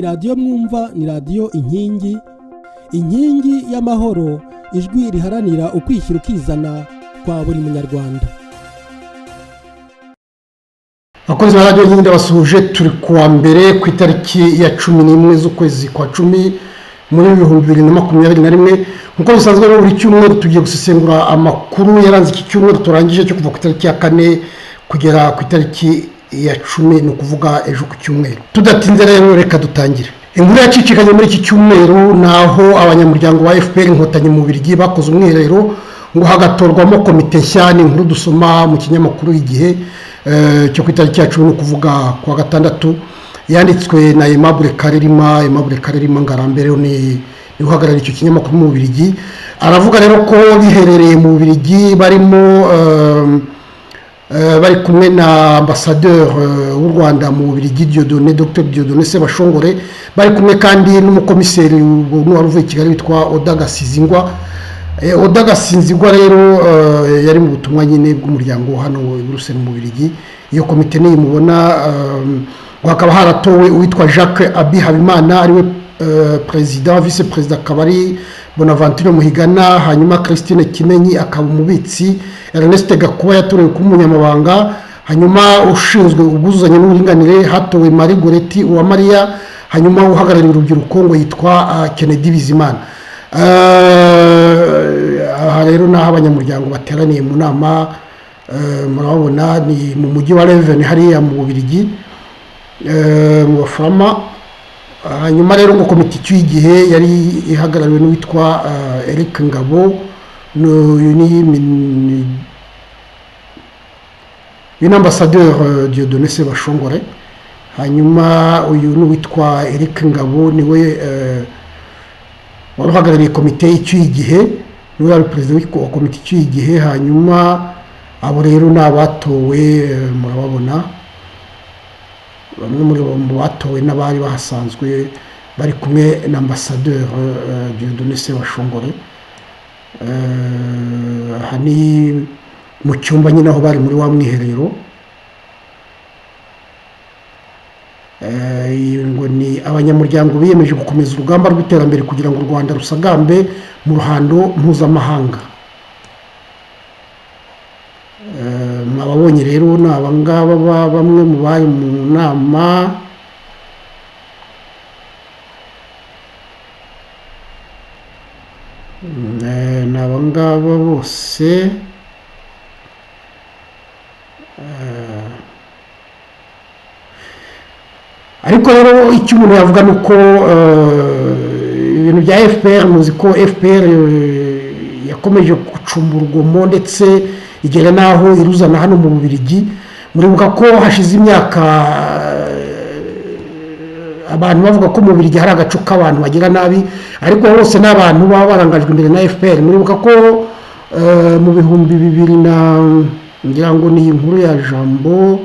radiyo mwumva ni radiyo inkingi y'amahoro, ijwi riharanira ukwishyira ukizana kwa buri munyarwanda. Abakozi ba radiyo nyine basuje, turi kuwa mbere ku itariki ya 11 z'ukwezi kwa 10 muri 2021. Nkuko bisanzwe rero buri cyumweru tugiye gusesengura amakuru yaranze iki cyumweru turangije cyo kuva ku itariki ya 4 kugera ku itariki ya 10, no kuvuga ejo ku cyumweru. Tudatinze rero reka dutangire. Inkuru yacicikanye muri iki cyumweru naho abanyamuryango wa FPR Inkotanyi mu Bubiligi bakoze umwiherero ngo hagatorwamo komite nshya. Ni inkuru dusoma mu kinyamakuru Igihe cyo ku itariki ya 10, no kuvuga kuwa gatandatu, yanditswe na Aimable Karerima Ngarambere, ni uhagarariye icyo kinyamakuru mu Bubiligi. Aravuga rero ko biherereye mu Bubiligi barimo bari kumwe na ambassadeur w'u Rwanda mu Bubiligi Dr Dieudonné Sebashongore, bari kumwe kandi n'umukomiseri w'uruvuye Kigali witwa Oda Gasizingwa. Oda Gasizingwa rero yari mu butumwa nyine bw'umuryango hano i Bruxelles mu Bubiligi. Iyo komite niyo mubona hakaba haratowe uwitwa Jacques Abi Habimana ariwe president, vice president akabari Bonaventure Muhigana, hanyuma Christine Kimenyi akaba umubitsi, Ernest Gakuba yatorewe ku munyamabanga, hanyuma ushinzwe ubwuzuzanye n'uburinganire hatowe Marie Goretti Uwamariya, hanyuma uhagarariye urubyiruko ngo yitwa Kennedy Bizimana. Aha rero naho abanyamuryango bateraniye mu nama, murabona ni mu mujyi wa Leuven hariya mu Bubiligi mu Bafama. Hanyuma rero ngo komite cy'igihe yari ihagarariwe n'uwitwa Eric Ngabo, ni ambassadeur Dieudonné Sebashongore. Hanyuma uyu n'uwitwa Eric Ngabo niwe wari uhagarariye komite cy'igihe, niwe yari perezida wa komite cy'igihe. Hanyuma abo rero n'abatowe murababona, bamwe muri bo batowe n'abari bahasanzwe bari kumwe na ambassadeur Dieudonné Sebashongore. Hani mu cyumba nyine aho bari muri wa mwiherero. Ngo ni abanyamuryango biyemeje gukomeza urugamba rw'iterambere kugira ngo u Rwanda rusagambe mu ruhando mpuzamahanga. Mwababonye rero ni abangaba bamwe mu bari mu nama. Ni abangaba bose. Ariko rero icyo umuntu yavuga ni uko ibintu bya FPR, muzi ko FPR yakomeje gucumba urugomo ndetse igera naho iruzana hano mu Bubiligi. Muribuka ko hashize imyaka abantu bavuga ko mu Bubiligi hari agaco k'abantu bagira nabi, ariko bose n'abantu baba barangajwe imbere na FPR. Muribuka ko mu 2000 ngira ngo ni inkuru ya Jambo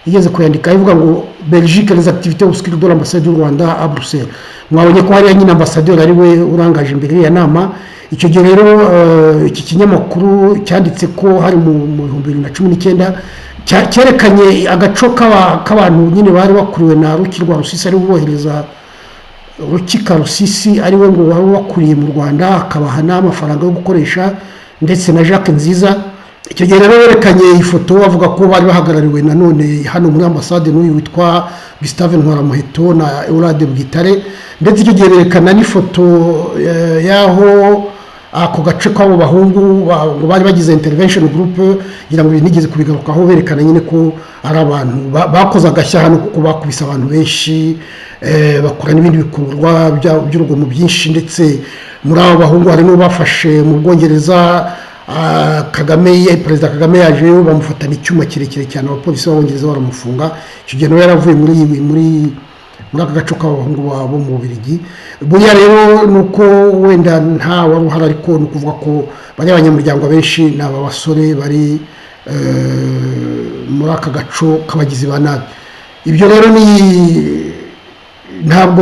igeze kuyandika ivuga ngo Belgique les activités obscures de l'ambassade du Rwanda à Bruxelles. Mwabonye ko hari nyine ambassadeur ari we urangaje imbere ya nama. Icyo gihe rero iki kinyamakuru cyanditse ko hari mu 2019 cyerekanye agaco k'abantu nyine bari bakuriwe na Rukirwa Rusisi, ari ubohereza Rukika Rusisi, ari we ngo wari wakuriye mu Rwanda akabaha n'amafaranga yo gukoresha, ndetse na Jacques Nziza. Icyo gihe rero yerekanye ifoto avuga ko bari bahagarariwe nanone hano muri ambassade n'uyu witwa Gustave Ntwaramuheto na Eurade Bwitare. Ndetse icyo gihe berekana n'ifoto yaho ako gace k'abo bahungu ngo bari bagize intervention group, ngira ngo nigeze kubigarukaho, berekana nyine ko ari abantu bakoze agashya hano kuko bakubise abantu benshi, bakora n'ibindi bikorwa by'urugomo byinshi. Ndetse muri abo bahungu hari n'ubafashe mu Bwongereza. Perezida Kagame yaje bamufatana icyuma kirekire cyane, abapolisi b'Abongereza baramufunga. Icyo gihe nawe yaravuye muri aka gace k'abahungu babo mu Bubiligi. Buriya rero nuko wenda nta wari uhari, ariko ni ukuvuga ko bari abanyamuryango benshi ni aba basore bari muri aka gaco k'abagizi ba nabi. Ibyo rero ntabwo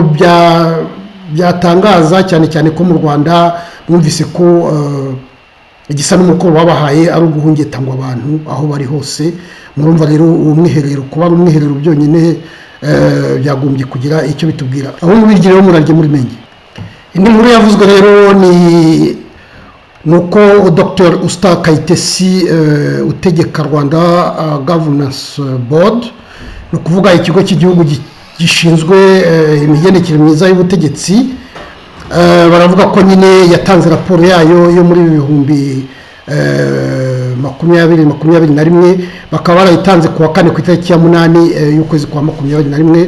byatangaza cyane ko mu Rwanda mwumvise ko igisa n'umukoro babahaye ari uguhungeta ngo abantu aho bari hose. Murumva rero uwo mwiherero kuba umwiherero byonyine byagombye kugira icyo bitubwira aho bigireho murarye muri menge. Indi nkuru yavuzwe rero nuko Dr Usta Kayitesi utegeka Rwanda Governance Board, ni ukuvuga ikigo cy'igihugu gishinzwe imigendekere myiza y'ubutegetsi, baravuga ko nyine yatanze raporo yayo yo muri 2021, bakaba barayitanze kuwa 4 ku itariki ya 8 y'ukwezi kwa 2021.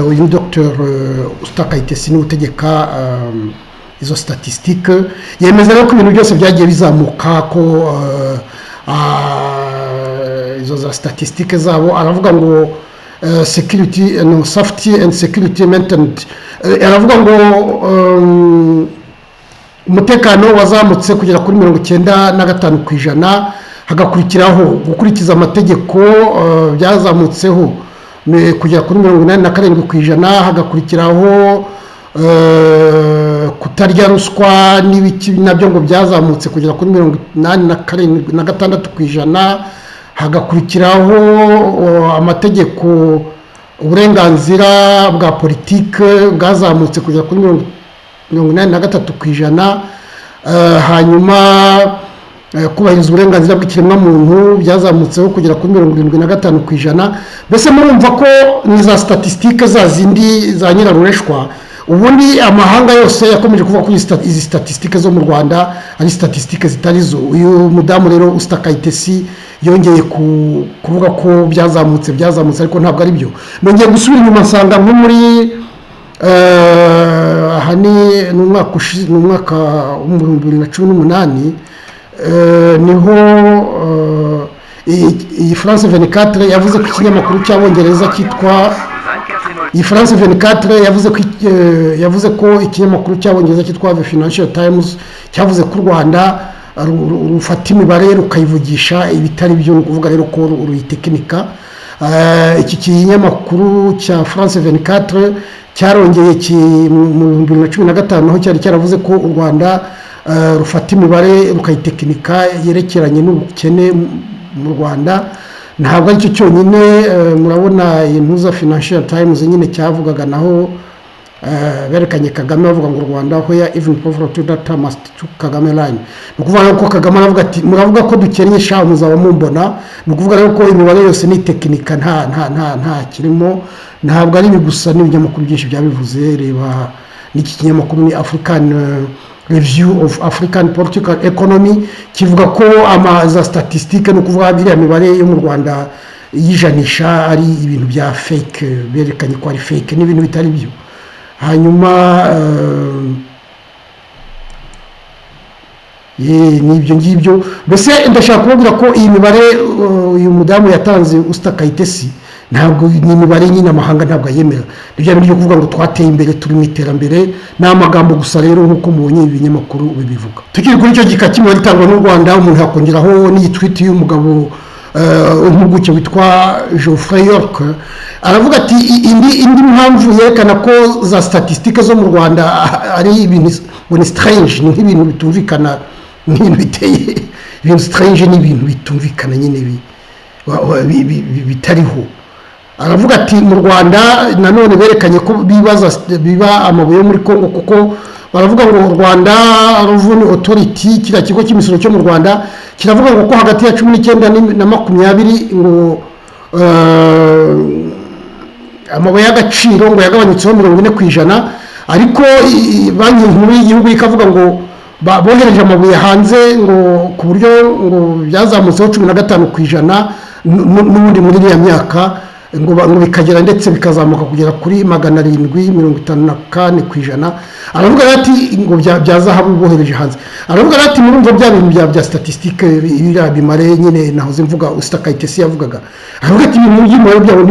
Uyu Dr Usta Kayitesi ni utegeka izo statistique, yemeza rero ko ibintu byose byagiye bizamuka, ko izo za statistique zabo, aravuga ngo security no safety and security maintained, aravuga ngo umutekano wazamutse kugera kuri 95%, hagakurikiraho gukurikiza amategeko byazamutseho kugera kuri 87%, hagakurikiraho kutarya ruswa n'ibiki nabyo ngo byazamutse kugera kuri 86%, hagakurikiraho amategeko uburenganzira bwa politike bwazamutse kugera kuri 83%, hanyuma kubahiriza uburenganzira bw'ikiremwamuntu byazamutseho kugera kuri 75%. Mbese murumva ko ni za statistique za zindi za nyirarureshwa. Ubundi amahanga yose yakomeje kuvuga ko izi statistique zo mu Rwanda ari statistique zitarizo. Uyu mudamu rero Usta Kayitesi yongeye kuvuga ko byazamutse ariko ntabwo ari byo. Nongeye gusubira inyuma nsanga nko muri hani n'umwaka wa 2018 niho iyi France 24 yavuze ko ikinyamakuru cy'abongereza cyitwa France 24 yavuze ko ikinyamakuru cy'abongereza cyitwa The Financial Times cyavuze ko u Rwanda rufata imibare rukayivugisha ibitari byo, kuvuga rero ko ruyitekinika. Iki kinyamakuru cya France 24 cyarongeye mu 2015 aho cyari cyaravuze ko u Rwanda rufata imibare rukayitekinika yerekeranye n'ubukene mu Rwanda. Ntabwo ari cyo cyonyine, murabona impuza Financial Times nyine cyavugaga naho berekanye Kagame bavuga ngo u Rwanda where even poverty data must to Kagame line. Ni ukuvuga ko Kagame aravuga ati muravuga ko dukennye sha muzaba mumbona. Ni ukuvuga rero ko imibare yose ni tekinika, nta kirimo. Ntabwo ari gusa n'ibinyamakuru byinshi byabivuze. Reba n'iki kinyamakuru ni African Review of African Political Economy kivuga ko za statistique no kuvuga biriya mibare yo mu Rwanda yijanisha ari ibintu bya fake, berekanye ko ari fake n'ibintu bitari byo. Hanyuma n'ibyo ngibyo. Mbese ndashaka kubabwira ko iyi mibare uyu mudamu yatanze Usta Kayitesi ntabwo ni imibare nyine amahanga ntabwo yemera. Nibyo byo kuvuga ngo twateye imbere turi mu iterambere, n'amagambo gusa rero nk'uko mubonye ibinyamakuru bibivuga. Tukiri kuri icyo gika kimwe gitangwa n'u Rwanda, umuntu yakongeraho n'iyi tweet y'umugabo impuguke witwa Geoffrey York, aravuga ati indi mpamvu yerekana ko za statistique zo mu Rwanda ari ibintu ni strange, ni nk'ibintu bitumvikana, n'ibintu biteye ibintu strange, n'ibintu bitumvikana nyine bitariho. Aravuga ati mu Rwanda nanone berekanye ko biba amabuye muri Kongo, kuko baravuga ngo u Rwanda Revenue Authority kira kigo cy'imisoro cyo mu Rwanda kiravuga ngo ko hagati ya 19 na 20 ngo amabuye y'agaciro ngo yagabanyutseho 40%, ariko banki nkuru y'igihugu ikavuga ngo bohereje amabuye hanze ngo ku buryo ngo byazamutseho 15% n'ubundi muri iriya myaka ngo bikagera ndetse bikazamuka kugera kuri 754%. Aravuga ati ngo bya zahabu bohereje hanze. Aravuga ati murumva bya bintu bya statistique bimare nyine nahoze mvuga Usta Kayitesi yavugaga. Aravuga ati ibintu by'imibare byabo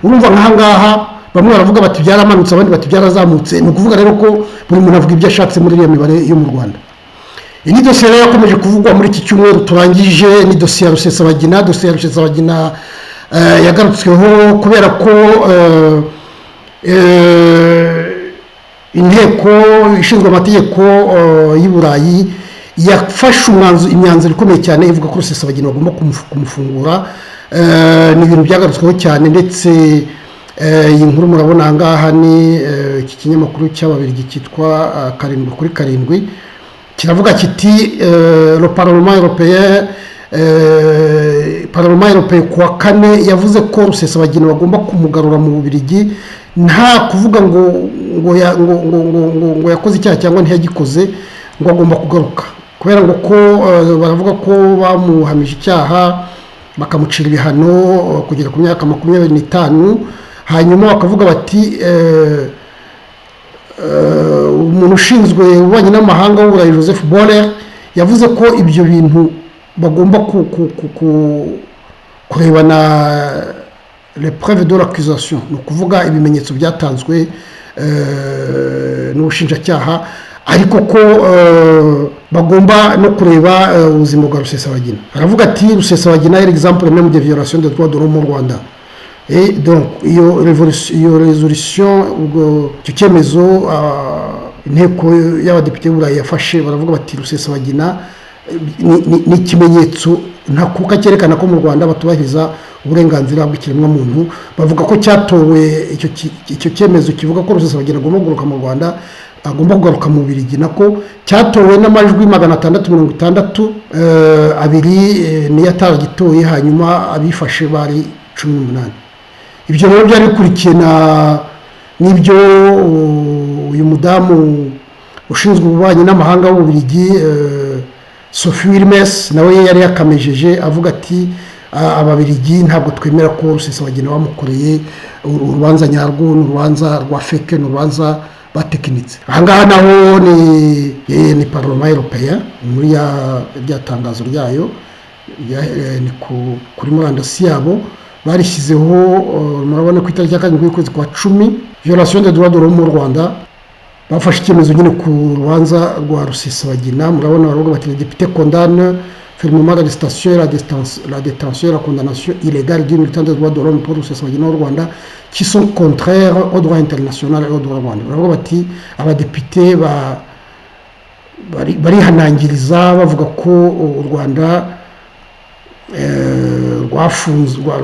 urumva nkahangaha bamwe baravuga bati byaramanutse, abandi bati byarazamutse. Ni ukuvuga rero ko buri muntu avuga ibyo ashatse muri iriya mibare yo mu Rwanda. Iyi dosiye rero yakomeje kuvugwa muri iki cyumweru turangije, ni dosiye ya Rusesabagina. Dosiye ya Rusesabagina yagarutsweho kubera ko inteko ishinzwe amategeko y'u Burayi yafashe imyanzuro ikomeye cyane ivuga ko Rusesabagina bagomba kumufungura. Ni ibintu byagarutsweho cyane, ndetse iyi nkuru murabona aha ngaha ni iki kinyamakuru cy'Ababiligi cyitwa 7/7 kiravuga kiti le Parlement européen kuwa kane yavuze ko Rusesabagina bagomba kumugarura mu Bubiligi nta kuvuga ngo yakoze icyaha cyangwa ntiyagikoze, ngo agomba kugaruka kubera ngo ko baravuga ko bamuhamije icyaha bakamucira ibihano kugera ku myaka 25, hanyuma bakavuga bati umuntu ushinzwe ububanyi n'amahanga w'Uburayi Joseph Borrell yavuze ko ibyo bintu bagomba kurebana les preuves de l'accusation, ni ukuvuga ibimenyetso byatanzwe n'ubushinjacyaha, ariko ko bagomba no kureba ubuzima bwa Rusesabagina. Aravuga ati Rusesabagina est l'exemple même de violation des droits de l'homme au Rwanda. Et donc iyo resolution icyo cyemezo inteko y'abadepite b'Uburayi yafashe, baravuga bati Rusesabagina ni ikimenyetso ntakuka cyerekana ko mu Rwanda batubahiriza uburenganzira bw'ikiremwamuntu. Bavuga ko cyatowe icyo cyemezo kivuga ko Rusesabagina agomba kugaruka mu Rwanda, agomba kugaruka mu Bubiligi, nako cyatowe n'amajwi 660, abiri niyo atagitoye, hanyuma abifashe bari 18. Ibyo rero byari bikurikiye n'ibyo uyu mudamu ushinzwe ububanyi n'amahanga w'Ububiligi Sophie Wilmès nawe yari yakamejeje avuga ati Ababiligi ntabwo twemera ko Rusesabagina bamukoreye urubanza nyarwo, n'urubanza rwa feke, n'urubanza batekinitse. Ahangaha naho ni Parlement européen muri rya tangazo ryayo ni kuri murandasi yabo barishyizeho, murabona ku itariki ya 7 y'ukwezi kwa 10, violation des droits de l'homme mu Rwanda. Bafashe icyemezo nyine ku rubanza rwa Rusesabagina. Murabona baravuga bati les députés condamnent fermement l'arrestation et la détention et la condamnation illégale du militant des droits de l'homme pour Rusesabagina au Rwanda qui sont contraires au droit international et au droit rwandais. Baravuga bati abadepite barihanangiriza bavuga ko u Rwanda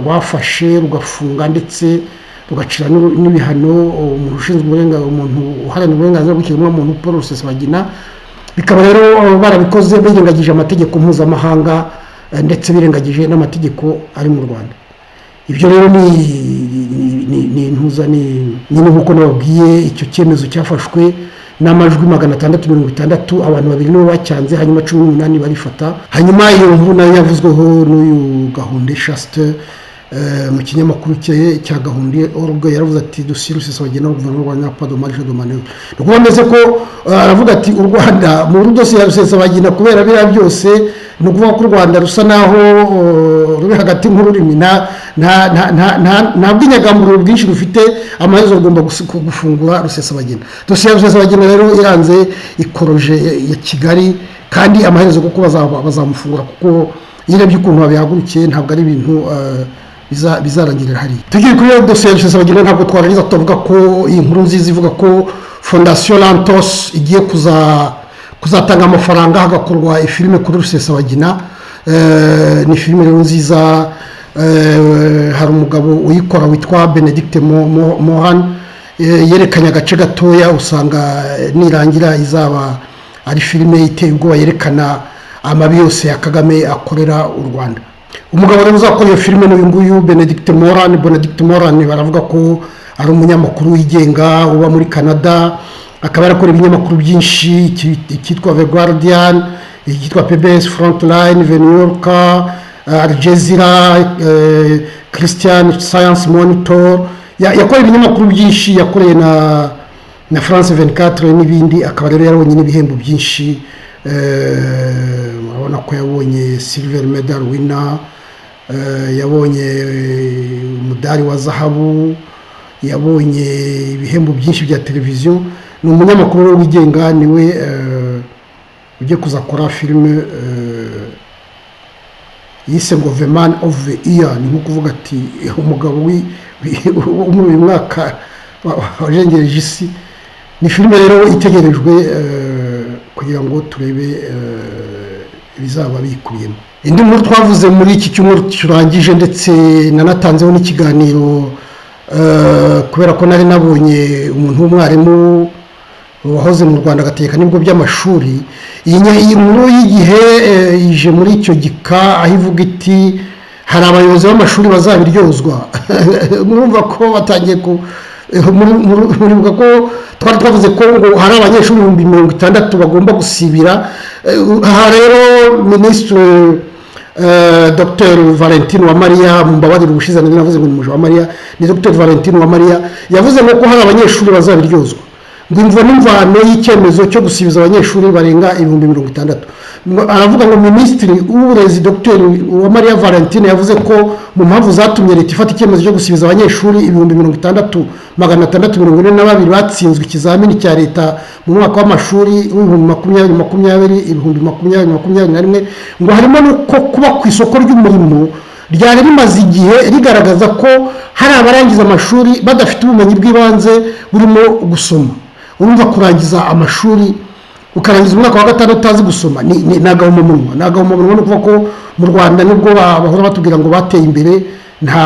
rwafashe rugafunga ndetse rugacira n'ibihano umuntu ushinzwe umuntu uharanira uburenganzira bw'ikiremwamuntu Paul Rusesabagina. Bikaba rero barabikoze birengagije amategeko mpuzamahanga ndetse birengagije n'amategeko ari mu Rwanda. Ibyo rero ni nk'uko nababwiye, icyo cyemezo cyafashwe n'amajwi 660, abantu babiri nibo bacyanze, hanyuma 18 barifata. Hanyuma iyo nkuru nayo yavuzweho n'uyu Gahunde Chaste mu kinyamakuru cya Gahunde org, yaravuze ati dossier Rusesabagina guverinoma y'u Rwanda pas de marge de manœuvre. Nuko bameze ko aravuga ati u Rwanda mu dossier ya Rusesabagina kubera bira byose, ni ukuvuga ko u Rwanda rusa naho ruri hagati nk'ururimi, nta bw'inyagamburiro bwinshi rufite, amaherezo rugomba gufungura Rusesabagina. Dossier ya Rusesabagina rero iranze ikoroje ya Kigali, kandi amaherezo kuko bazamufungura, kuko yirebye ukuntu babihagurukiye ntabwo ari ibintu bizarangirira hariya. Tugiye kuri dossier ya Rusesabagina, ntabwo twarangiza tuvuga ko iyi nkuru nziza ivuga ko Fondation Lantos igiye kuzatanga amafaranga hagakorwa ifilime kuri Rusesabagina. Ni filime rero nziza, hari umugabo uyikora witwa Benedict Mohan, yerekanye agace gatoya, usanga nirangira izaba ari filime iteye ubwoba yerekana amabi yose ya Kagame akorera u Rwanda. Umugabo rero uzakora iyo filime n'uyu nguyu Benedict Moran baravuga ko ari umunyamakuru wigenga uba muri Canada, akaba yarakora ibinyamakuru byinshi, cyitwa The Guardian, cyitwa PBS, Frontline, The New Yorker, Al Jazeera, Christian Science Monitor. Yakora ibinyamakuru byinshi, yakoreye na France 24 n'ibindi. Akaba rero yarabonye n'ibihembo byinshi, urabona ko yabonye silver medal winner, yabonye umudari wa zahabu, yabonye ibihembo byinshi bya televiziyo. Ni umunyamakuru wigenga, niwe ugiye kuzakora filime yise ngo The Man of the Year. Ni nko kuvuga ati umugabo w'uyu mwaka wajengereje isi. Ni filime rero itegerejwe kugira ngo turebe bizaba bikubiyemo. Indi nkuru twavuze muri iki cyumweru turangije, ndetse nanatanzeho n'ikiganiro kubera ko nari nabonye umuntu w'umwarimu wahoze mu Rwanda agategeka n'ibigo by'amashuri. Iyi nkuru y'igihe ije muri icyo gika aho ivuga iti hari abayobozi b'amashuri bazabiryozwa. Murumva ko batangiye muribuka ko twari twavuze ko ngo hari abanyeshuri 60,000 bagomba gusibira. Aha rero minisitiri Dr Valentine Uwamariya, mumbabarire ubushize navuze ngo ni muje wa Mariya, ni Dr Valentine Uwamariya yavuze ko hari abanyeshuri bazabiryozwa, ngo imvo n'imvano y'icyemezo cyo gusibiza abanyeshuri barenga 60,000. Aravuga ngo minisitiri w'uburezi Dr Uwamariya Valentine yavuze ko mu mpamvu zatumye leta ifata icyemezo cyo gusibiza abanyeshuri 60,642 batsinzwe ikizamini cya leta mu mwaka w'amashuri w'2020-2021 ngo harimo nuko kuba ku isoko ry'umurimo ryari rimaze igihe rigaragaza ko hari abarangiza amashuri badafite ubumenyi bw'ibanze burimo gusoma. Urumva kurangiza amashuri ukarangiza umwaka wa gatandatu utazi gusoma ni agahomamunwa. Ni agahomamunwa no kuvuga ko mu Rwanda nibwo bahora batubwira ngo bateye imbere, nta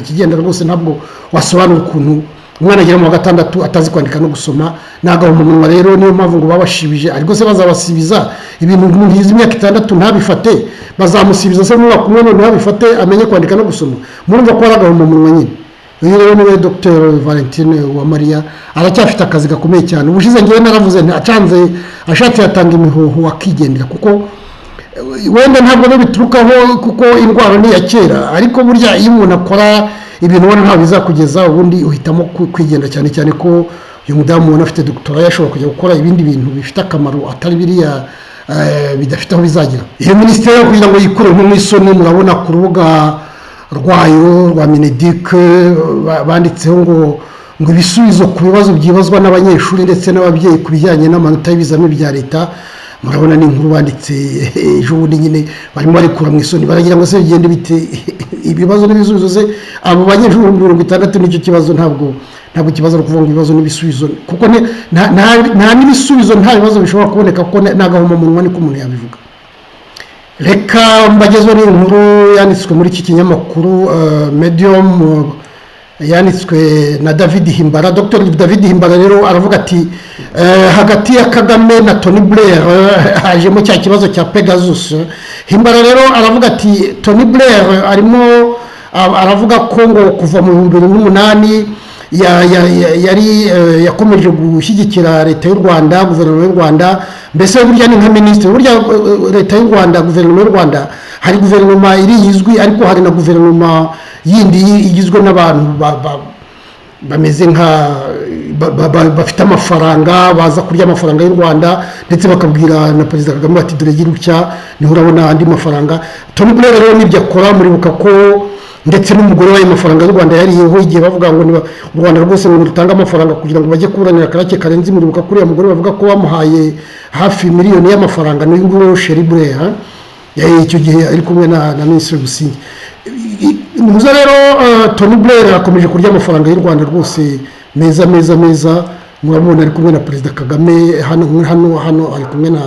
kigenda rwose. Ntabwo wasobanura ukuntu umwana agera mu wa gatandatu atazi kwandika no gusoma. Ni agahomamunwa rero, niyo mpamvu ngo babashibije. ariko se bazabasibiza ibintu nk'izi imyaka 6 ntabifate, bazamusibiza se mu mwaka umwe ntabifate amenye kwandika no gusoma. Murumva ko ari agahomamunwa nyine. Uyu rero niwe Dr Valentine Uwamariya aracyafite akazi gakomeye cyane. Ubushize ngiye naravuze ntacanze ashatse yatanga imihoho akigendera, kuko wenda ntabwo biturukaho kuko indwara ni ya kera, ariko burya iyo umuntu akora ibintu ubona nta bizakugeza ubundi uhitamo kwigenda, cyane cyane ko uyu mudamu ubona afite doctora yashobora kujya gukora ibindi bintu bifite akamaro atari biriya bidafite aho bizagira. Iyo minisiteri kugira ngo yikure mu isoni, murabona ku rubuga rwayo rwa Mineduc banditseho ngo ibisubizo ku bibazo byibazwa n'abanyeshuri ndetse n'ababyeyi ku bijyanye n'amanota y'ibizamini bya leta. Murabona ni inkuru banditse ejo bundi nyine barimo barikura mu isoni, baragira ngo se bigende bite ibibazo n'ibisubizo se abo banyeshuri 60,000 nicyo kibazo. Ntabwo kibazo ari kuvuga ngo ibibazo n'ibisubizo, kuko nta n'ibisubizo nta bibazo bishobora kuboneka, kuko n'agahomamunwa niko umuntu yabivuga. Reka mbagezo ni inkuru yanditswe muri iki kinyamakuru Medium, yanditswe na David Himbara. Dr David Himbara rero aravuga ati hagati ya Kagame na Tony Blair hajemo cya kibazo cya Pegasus. Himbara rero aravuga ati Tony Blair arimo aravuga ko ngo kuva mu 2008 yari yakomeje gushyigikira leta y'u Rwanda, guverinoma y'u Rwanda. Mbese burya ni nka minisitiri, burya leta y'u Rwanda, guverinoma y'u Rwanda, hari guverinoma yizwi, ariko hari na guverinoma yindi igizwe n'abantu bameze nka bafite amafaranga, baza kurya amafaranga y'u Rwanda, ndetse bakabwira na Perezida Kagame bati dore gira utya niho urabona andi mafaranga. Tony Blair rero nibyo akora. Muribuka ko ndetse n'umugore w'ayo mafaranga y'u Rwanda yariyeho igihe bavuga ngo u Rwanda rwose ngo rutanga amafaranga kugira ngo bajye kuburanira Karake Karenzi. Muribuka kuri uyu mugore bavuga ko bamuhaye hafi miliyoni y'amafaranga, n'uyu nguyu Sheri Blair icyo gihe ari kumwe na Minisitiri Busingye. Muza rero Tony Blair akomeje kurya amafaranga y'u Rwanda rwose meza. Murabona ari kumwe na Perezida Kagame hano ari kumwe na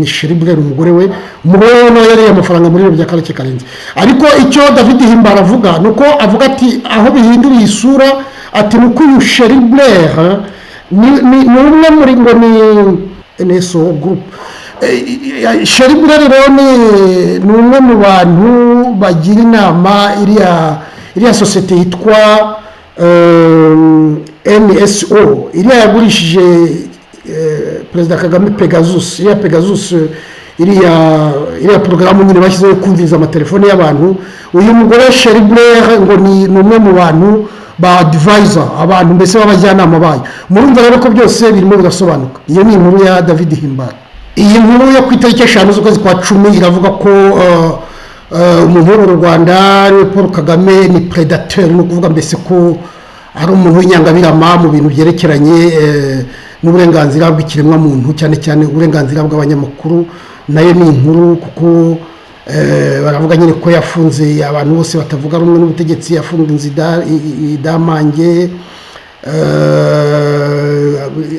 Sheri Blair umugore we nawe yari amafaranga muri bya Karake Karenzi. Ariko icyo David Himbara avuga nuko avuga ati aho bihinduriye isura, ati nuko uyu Sheri Blair ni umwe muri ngo ni NSO group. Sheri Blair rero ni umwe mu bantu bagira inama iriya sosiyete yitwa NSO, iriya yagurishije Perezida Kagame Pegasus. iriya porogaramu nyine bashyizeho kumviriza amatelefone y'abantu. Uyu mugore Sheri Blair ngo ni umwe mu bantu ba advisor, abantu mbese b'abajyanama bayo. Murumva rero ko byose birimo birasobanuka. Iyo ni inkuru ya David Himbara. Iyi nkuru yo ku itariki 5 z'ukwezi kwa 10 iravuga ko umuntu wo mu Rwanda ariwe Paul Kagame ni predateur, no kuvuga mbese ko ari umuntu w'inyangabirama mu bintu byerekeranye n'uburenganzira bw'ikiremwa muntu, cyane cyane uburenganzira bw'abanyamakuru. Nayo ni inkuru kuko baravuga nyine ko yafunze abantu bose batavuga rumwe n'ubutegetsi, yafunze idamange,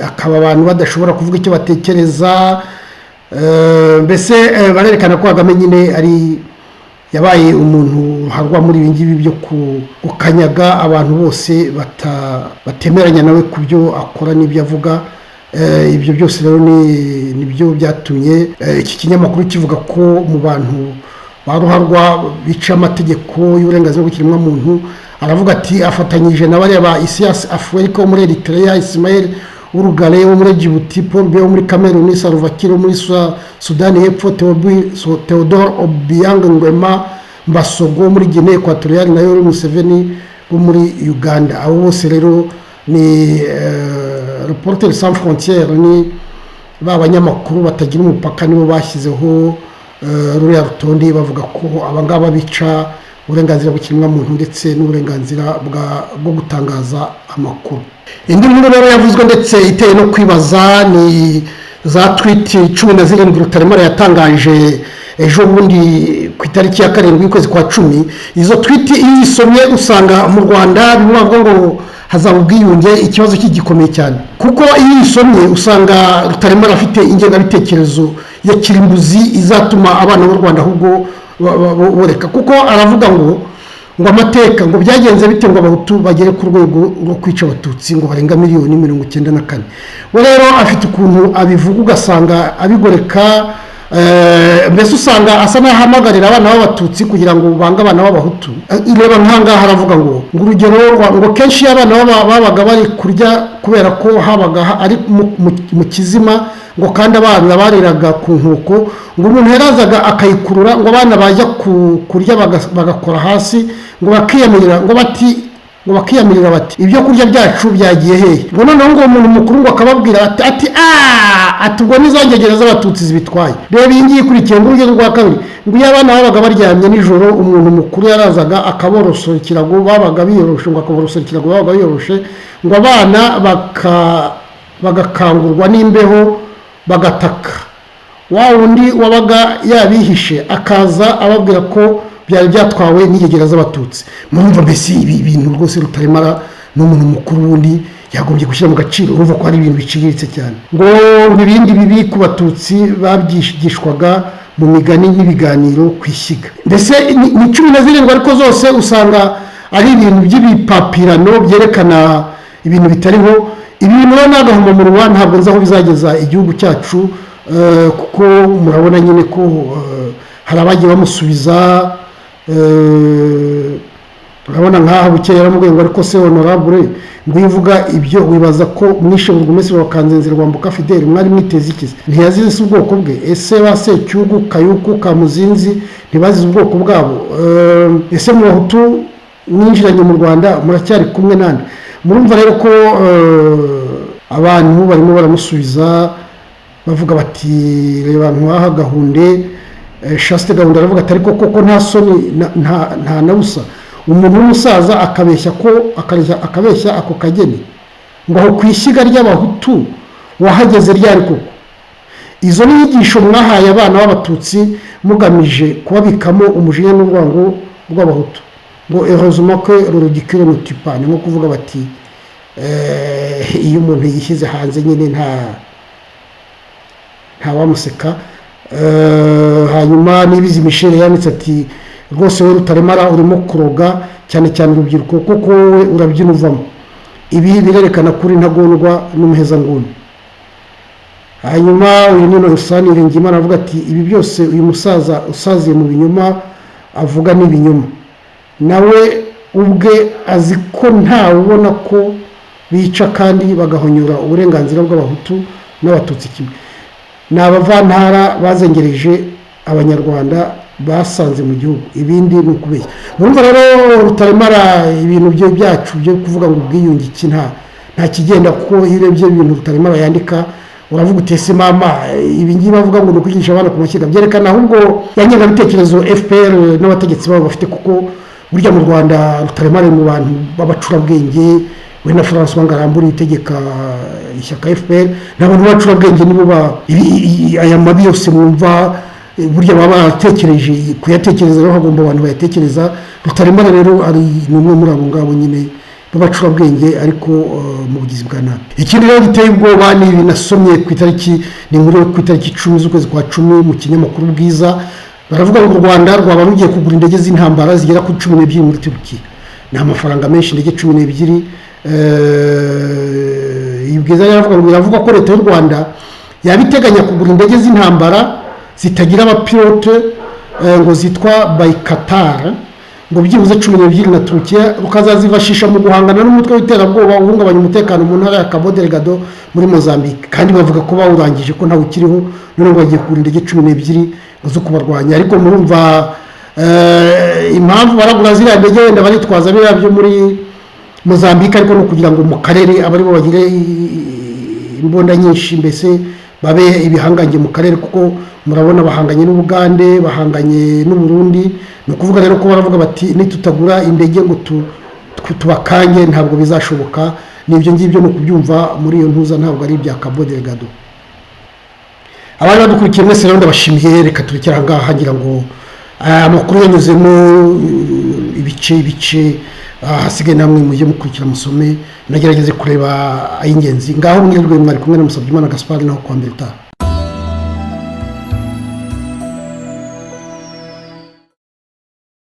akaba abantu badashobora kuvuga icyo batekereza. Mbese barerekana ko Kagame nyine yabaye umuntu harwa muri ibi ngibi byo gukanyaga abantu bose batemeranya nawe ku byo akora n'ibyo avuga. Ibyo byose rero nibyo byatumye iki kinyamakuru kivuga ko mu bantu baruharwa bica amategeko y'uburenganzira bw'ikiremwamuntu, aravuga ati afatanyije na bariya ba Isias Afwerika wo muri Eritrea, Ismail Urugale wo muri Djibouti, Paul Biya wo muri Cameroon, Salva Kiir wo muri Sudani y'Epfo, Theodore Obiang Nguema Mbasogo muri Guinea Equatoriale na Yoweri Museveni wo muri Uganda. Abo bose rero ni Reporters sans frontières, ni b'abanyamakuru batagira umupaka nibo bashyizeho ruriya rutonde bavuga ko abangaba bica uburenganzira bw'ikiremwamuntu ndetse n'uburenganzira bwo gutangaza amakuru. Indi nkuru rero yavuzwe ndetse iteye no kwibaza ni za tweet 17 Rutaremara yatangaje ejo bundi ku itariki ya 7 y'ukwezi kwa 10. Izo tweet iyo isomye usanga mu Rwanda bivuga ngo hazaba ubwiyunge, ikibazo kigikomeye cyane, kuko iyo isomye usanga Rutaremara afite ingengabitekerezo ya kirimbuzi izatuma abana b'u Rwanda ahubwo boreka, kuko aravuga ngo amateka ngo byagenze bite ngo abahutu bagere ku rwego rwo kwica abatutsi ngo barenga 94,000,000. we rero afite ukuntu abivuga ugasanga abigoreka, mbese usanga asa n'ahamagarira abana b'abatutsi kugira ngo bange abana b'abahutu. Ireba nk'ahangaha haravuga ngo urugero ngo kenshi abana babaga bari kurya kubera ko habaga ari mu kizima, ngo kandi abana bariraga ku nkoko, ngo umuntu yarazaga akayikurura ngo abana bajya kurya bagakora hasi, ngo bakiyamirira bati ibyo kurya byacu byagiye hehe. ngo noneho ngo umuntu mukuru ngo akababwira ati ubwo n'izangegera z'abatutsi zibitwaye. reba iyi ngiyi ikurikiye ngo urugero rwa kabiri, ngo iyo abana babaga baryamye nijoro umuntu mukuru yarazaga akaborosora ikirago, babaga biyoroshe, ngo akaborosora ikirago babaga biyoroshe, ngo abana bagakangurwa n'imbeho bagataka. wa wundi wabaga yabihishe akaza ababwira ko byari byatwawe n'ingegera z'abatutsi. Murumva mbese ibi bintu rwose Rutaremara n'umuntu mukuru wundi yagombye gushyira mu gaciro, urumva ko ari ibintu biciriritse cyane. ngo ibindi bibi ku batutsi babyigishwaga mu migani n'ibiganiro ku ishyiga. mbese ni 17 ariko zose usanga ari ibintu by'ibipapirano byerekana ibintu bitariho. ibi bintu rero n'agahomamunwa ntabwo nzi aho bizageza igihugu cyacu, kuko murabona nyine ko hari abagiye bamusubiza. urabona nk'aho bukeye yaramubwiye ngo ariko se honorable ngo uvuga ibyo wibaza ko mwishe burugumesitiri wa Kanzenze Rwambuka Fidèle mwari mwiteze iki? Ntiyazize ubwoko bwe? ese ba Secyugu, Kayuku, Kamuzinzi ntibazize ubwoko bwabo? ese mu Bahutu mwinjiranye mu Rwanda muracyari kumwe nande? Murumva rero ko abantu barimo baramusubiza bavuga bati reba nk'aha Gahunde, Chaste Gahunde aravuga ati ariko koko nta soni nta nabusa umuntu w'umusaza akabeshya ako kageni ngo aho ku ishyiga ry'abahutu wahageze ryari koko? izo ni inyigisho mwahaye abana b'abatutsi mugamije kubabikamo umujinya n'urwango rw'abahutu. ngo heureusement que le ridicule ne tue pas, ni nko kuvuga bati iyo umuntu yishyize hanze nyine nta wamuseka. hanyuma Nibizi Michel yanditse ati rwose we Rutaremara urimo kuroga cyane cyane urubyiruko kuko wowe urabyina uvamo. ibi birerekana kuri ntagondwa n'umuhezanguni. hanyuma uyu Nino Rusani Iringimana avuga ati ibi byose uyu musaza usaziye mu binyoma avuga n'ibinyoma, nawe ubwe azi ko ntawe ubona ko bica kandi bagahonyora uburenganzira bw'abahutu n'abatutsi kimwe. ni abavantara bazengereje abanyarwanda basanze mu gihugu, ibindi ni ukubeshya. murumva rero Rutaremara ibintu bye byacu byo kuvuga ngo ubwiyunge iki nta kigenda, kuko iyo urebye ibintu Rutaremara yandika uravuga utese mama ibi ngibi bavuga ngo ni ukwigisha abana ku mashyiga, byerekana ahubwo yanyegabitekerezo FPR n'abategetsi babo bafite, kuko burya mu Rwanda Rutaremara mu bantu b'abacurabwenge, we na François Ngarambura itegeka ishyaka FPR n'abantu b'abacurabwenge nibo aya mabi yose mwumva burya baba baratekereje kuyatekereza, rero hagomba abantu bayatekereza. Rutaremara rero ari n'umwe muri abo ngabo nyine b'abacurabwenge ariko mu bugizi bwa nabi. Ikindi rero giteye ubwoba ni nasomye ku itariki, ni inkuru ku itariki 10 z'ukwezi kwa 10 mu kinyamakuru Bwiza, baravuga ngo u Rwanda rwaba rugiye kugura indege z'intambara zigera kuri 12 muri Turkiya. Ni amafaranga menshi, indege 12. Ibwiza yaravuga ngo biravuga ko leta y'u Rwanda yabiteganya kugura indege z'intambara zitagira abapilote ngo zitwa Bayraktar, ngo byibuze 12 na Turkiya rukazazifashisha mu guhangana n'umutwe w'iterabwoba uhungabanya umutekano mu ntara ya Cabo Delgado muri Mozambique. Kandi bavuga ko bawurangije ko ntawe ukiriho, none ngo bagiye kugura indege 12 zo kubarwanya. Ariko murumva impamvu baragura ziriya ndege wenda baritwaza biriya byo muri Mozambique, ariko no kugira ngo mu karere abari bo bagire imbunda nyinshi, mbese babe ibihangange mu karere, kuko murabona bahanganye n'Ubugande, bahanganye n'u Burundi. Ni ukuvuga rero ko baravuga bati nitutagura indege ngo tubakange ntabwo bizashoboka. N'ibyo ngibyo no kubyumva muri iyo ntuza, ntabwo ari ibya Cabo Delgado. Abari badukurikiye mwese rero ndabashimiye, reka turekera ngaha ngira ngo amakuru yanyuzemo ibice hasigaye namwe mujye mukurikira musome, nagerageze kureba ay'ingenzi. Ngaho mwirirwe, mwari kumwe na Musabyimana Gaspard naho kwa mbere utaha.